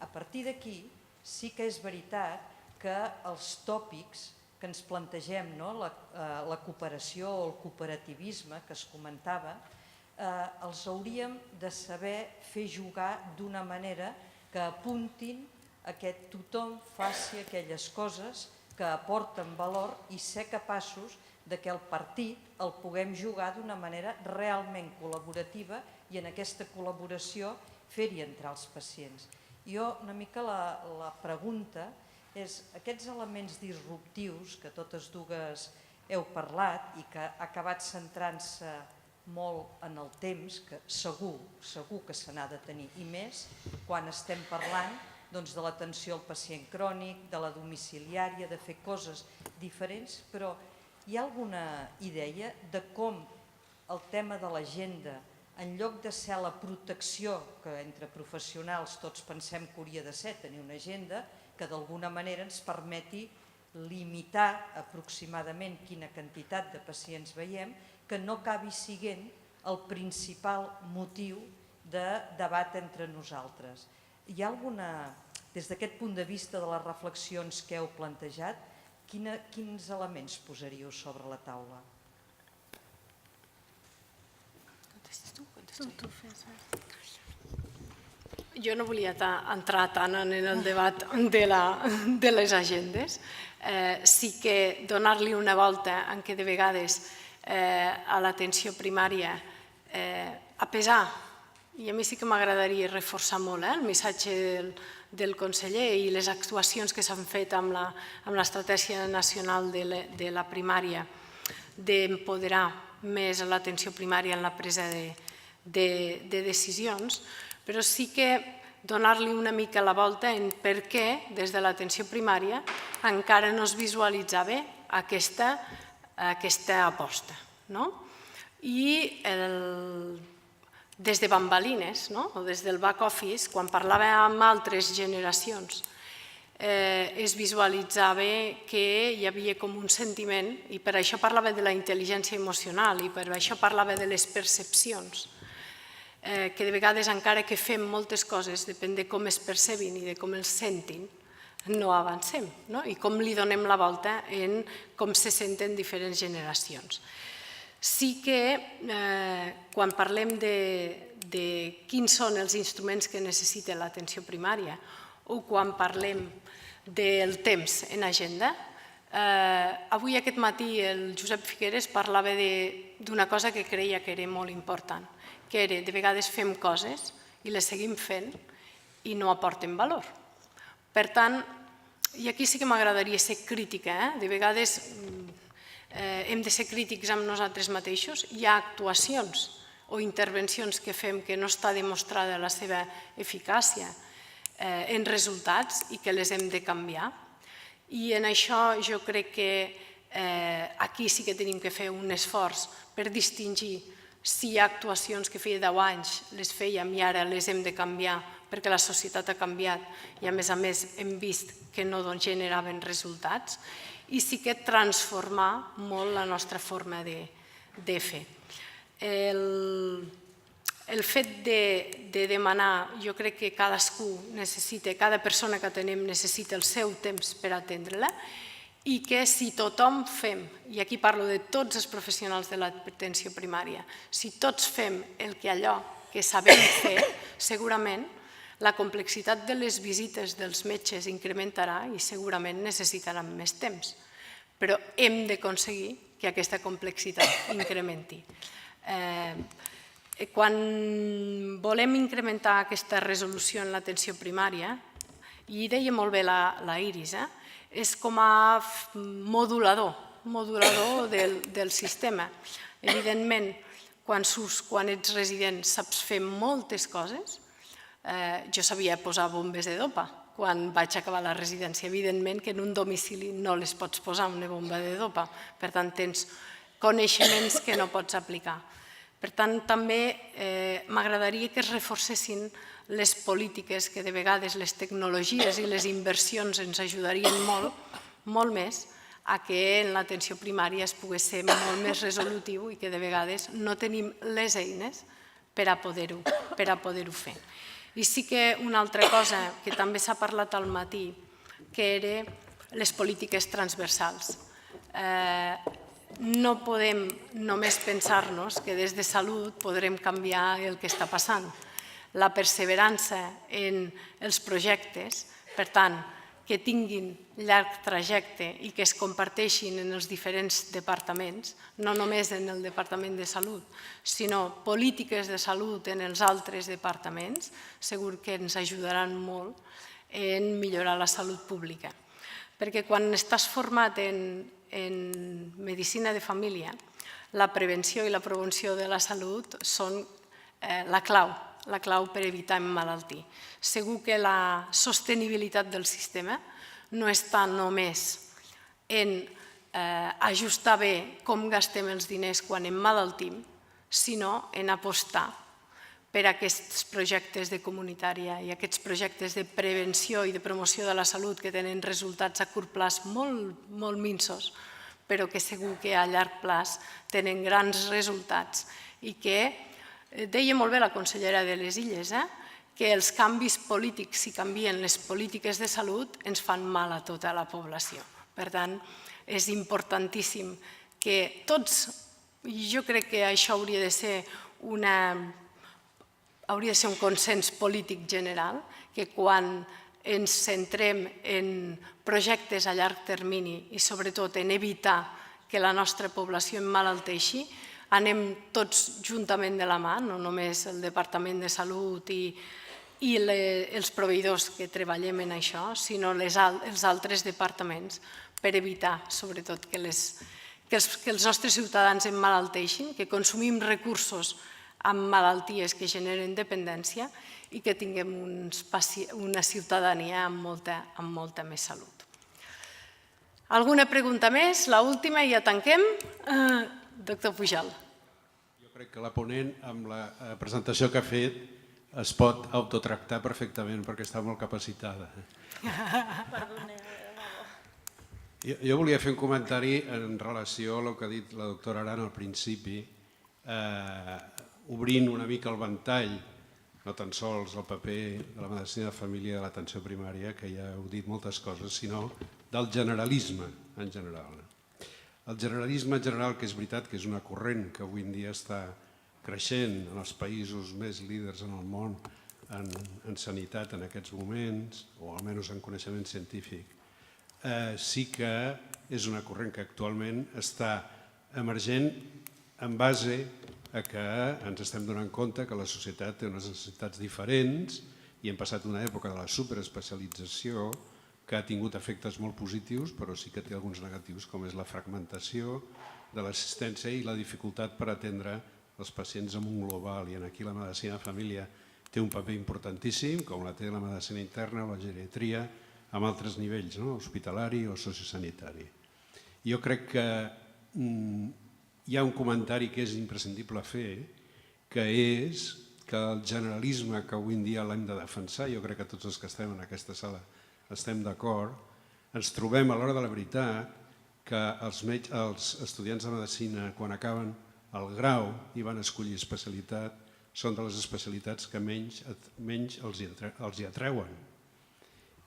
A partir d'aquí sí que és veritat que els tòpics que ens plantegem, la cooperació o el cooperativisme que es comentava, els hauríem de saber fer jugar d'una manera que apuntin a que tothom faci aquelles coses que aporten valor i ser capaços de que el partit el puguem jugar d'una manera realment col·laborativa i en aquesta col·laboració fer-hi entrar els pacients. Jo una mica la pregunta és aquests elements disruptius que totes dues heu parlat i que ha acabat centrant-se molt en el temps, que segur que se n'ha de tenir, i més quan estem parlant de l'atenció al pacient crònic, de la domiciliària, de fer coses diferents, però hi ha alguna idea de com el tema de l'agenda, en lloc de ser la protecció que entre professionals tots pensem que hauria de ser, tenir una agenda que d'alguna manera ens permeti limitar aproximadament quina quantitat de pacients veiem, que no acabi sent el principal motiu de debat entre nosaltres. Hi ha alguna, des d'aquest punt de vista de les reflexions que heu plantejat, quins elements posaríeu sobre la taula? Jo no volia entrar tant en el debat de les agendes. Sí que donar-li una volta en què de vegades a l'atenció primària, a pesar, i a mi sí que m'agradaria reforçar molt el missatge del conseller i les actuacions que s'han fet amb l'estratègia nacional de la primària, d'empoderar més l'atenció primària en la presa de decisions, però sí que donar-li una mica la volta en per què des de l'atenció primària encara no es visualitzava aquesta aposta. I des de bambalines, o des del back office, quan parlava amb altres generacions, es visualitzava que hi havia com un sentiment, i per això parlava de la intel·ligència emocional i per això parlava de les percepcions, que de vegades encara que fem moltes coses, depèn de com es percebin i de com els sentin, no avancem, i com li donem la volta en com se senten diferents generacions. Sí que quan parlem de quins són els instruments que necessita l'atenció primària o quan parlem del temps en agenda, avui aquest matí el Josep Figueres parlava d'una cosa que creia que era molt important, que era de vegades fem coses i les seguim fent i no aporten valor. Per tant, i aquí sí que m'agradaria ser crítica, de vegades hem de ser crítics amb nosaltres mateixos. Hi ha actuacions o intervencions que fem que no està demostrada la seva eficàcia en resultats i que les hem de canviar. I en això jo crec que aquí sí que tenim que fer un esforç per distingir si hi ha actuacions que feia 10 anys les fèiem i ara les hem de canviar perquè la societat ha canviat i a més hem vist que no generaven resultats, i sí que transformar molt la nostra forma de fer. El fet de demanar, jo crec que cadascú necessita, cada persona que atenem necessita el seu temps per atendre-la, i que si tothom fem, i aquí parlo de tots els professionals de l'atenció primària, si tots fem allò que sabem fer, segurament la complexitat de les visites dels metges incrementarà i segurament necessitaran més temps. però hem d'aconseguir que aquesta complexitat incrementi. Quan volem incrementar aquesta resolució en l'atenció primària, i deia molt bé la Iris, és com a modulador del sistema. Evidentment, quan ets resident saps fer moltes coses. Jo sabia posar bombes de dopa quan vaig acabar la residència. Evidentment que en un domicili no les pots posar una bomba de dopa, per tant tens coneixements que no pots aplicar. Per tant, també m'agradaria que es reforcessin les polítiques, que de vegades les tecnologies i les inversions ens ajudarien molt més a que en l'atenció primària es pogués ser molt més resolutiu i que de vegades no tenim les eines per a poder-ho fer. I sí que una altra cosa que també s'ha parlat al matí, que eren les polítiques transversals. No podem només pensar-nos que des de salut podrem canviar el que està passant. La perseverança en els projectes, per tant, que tinguin llarg trajecte i que es comparteixin en els diferents departaments, no només en el Departament de Salut, sinó polítiques de salut en els altres departaments, segur que ens ajudaran molt en millorar la salut pública. Perquè quan estàs format en medicina de família, la prevenció i la promoció de la salut són la clau per evitar emmalaltir. Segur que la sostenibilitat del sistema no està només en ajustar bé com gastem els diners quan emmalaltim, sinó en apostar per aquests projectes de comunitària i aquests projectes de prevenció i de promoció de la salut que tenen resultats a curt plaç molt minsos, però que segur que a llarg plaç tenen grans resultats i que deia molt bé la consellera de les Illes, que els canvis polítics, si canvien les polítiques de salut, ens fan mal a tota la població. Per tant, és importantíssim que tots, i jo crec que això hauria de ser un consens polític general, que quan ens centrem en projectes a llarg termini i sobretot en evitar que la nostra població emmalalteixi, anem tots juntament de la mà, no només el Departament de Salut i els proveïdors que treballem en això, sinó els altres departaments, per evitar, sobretot, que els nostres ciutadans emmalalteixin, que consumim recursos amb malalties que generen dependència i que tinguem una ciutadania amb molta més salut. Alguna pregunta més? L'última i ja tanquem. Doctor Pujol. Jo crec que la ponent, amb la presentació que ha fet, es pot autotractar perfectament perquè està molt capacitada. Jo volia fer un comentari en relació a el que ha dit la doctora Aran al principi, obrint una mica el ventall, no tan sols el paper de la medicina de família i de l'atenció primària, que ja heu dit moltes coses, sinó del generalisme en general. El generalisme en general, que és veritat que és una corrent que avui en dia està creixent en els països més líders en el món en sanitat en aquests moments, o almenys en coneixement científic, sí que és una corrent que actualment està emergent en base a que ens estem donant compte que la societat té unes necessitats diferents i hem passat una època de la superespecialització que ha tingut efectes molt positius, però sí que té alguns negatius, com és la fragmentació de l'assistència i la dificultat per atendre els pacients en un global. I aquí la medicina de família té un paper importantíssim, com la té la medicina interna o la geriatria, amb altres nivells, hospitalari o sociosanitari. Jo crec que hi ha un comentari que és imprescindible fer, que és que el generalisme que avui en dia l'hem de defensar, jo crec que tots els que estem en aquesta sala estem d'acord, ens trobem a l'hora de la veritat que els estudiants de medicina, quan acaben el grau i van escollir especialitat, són de les especialitats que menys els hi atreuen.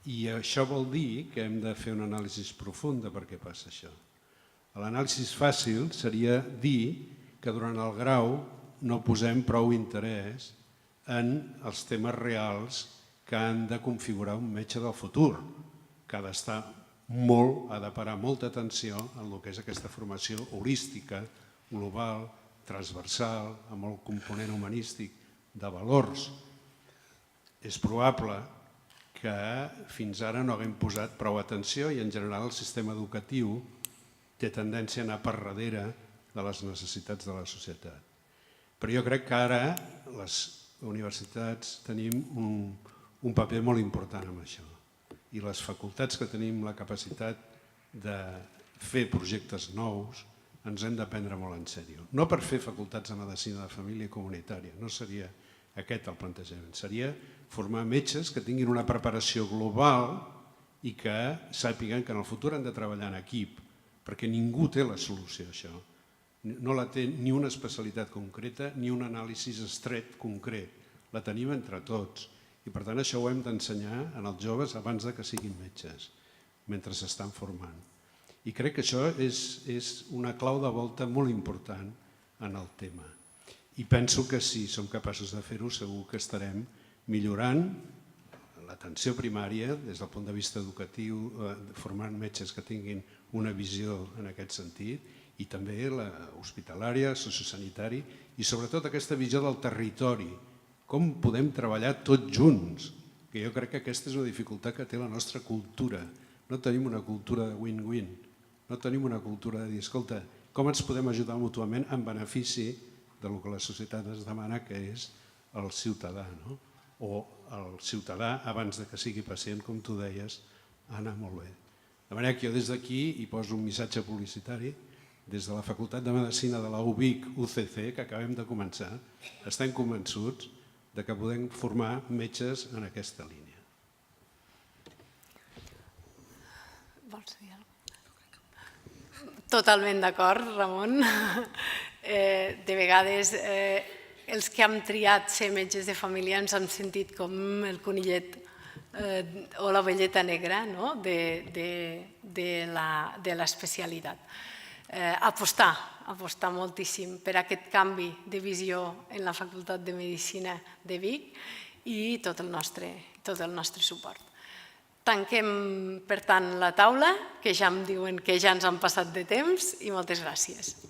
I això vol dir que hem de fer una anàlisi profunda per què passa això. L'anàlisi fàcil seria dir que durant el grau no posem prou interès en els temes reals que han de configurar un metge del futur, que ha d'estar molt, ha de parar molta atenció en el que és aquesta formació holística, global, transversal, amb el component humanístic de valors. És probable que fins ara no haguem posat prou atenció i en general el sistema educatiu té tendència a anar per darrere de les necessitats de la societat. Però jo crec que ara les universitats tenim un paper molt important en això i les facultats que tenim la capacitat de fer projectes nous ens hem de prendre molt en sèrio. No per fer facultats de medicina de família i comunitària, no seria aquest el plantejament. Seria formar metges que tinguin una preparació global i que sàpiguen que en el futur han de treballar en equip, perquè ningú té la solució a això. No la té ni una especialitat concreta ni un anàlisi estret concret. La tenim entre tots. I per tant això ho hem d'ensenyar als joves abans que siguin metges, mentre s'estan formant. I crec que això és una clau de volta molt important en el tema. I penso que si som capaços de fer-ho segur que estarem millorant l'atenció primària des del punt de vista educatiu, formant metges que tinguin una visió en aquest sentit, i també l'hospitalària, sociosanitari, i sobretot aquesta visió del territori. Com podem treballar tots junts? Que jo crec que aquesta és una dificultat que té la nostra cultura. No tenim una cultura de win-win. No tenim una cultura de dir, escolta, com ens podem ajudar mútuament en benefici del que la societat ens demana, que és el ciutadà, no? O el ciutadà, abans que sigui pacient, com tu deies, ha anat molt bé. De manera que jo des d'aquí hi poso un missatge publicitari. Des de la Facultat de Medicina de la UVic UCC, que acabem de començar, estem convençuts que podem formar metges en aquesta línia. Vols dir alguna cosa? Totalment d'acord, Ramon. De vegades els que hem triat ser metges de família ens hem sentit com el conillet o l'ovelleta negra de l'especialitat. Apostar moltíssim per aquest canvi de visió en la Facultat de Medicina de Vic i tot el nostre suport. Tanquem, per tant, la taula, que ja em diuen que ja ens han passat de temps, i moltes gràcies.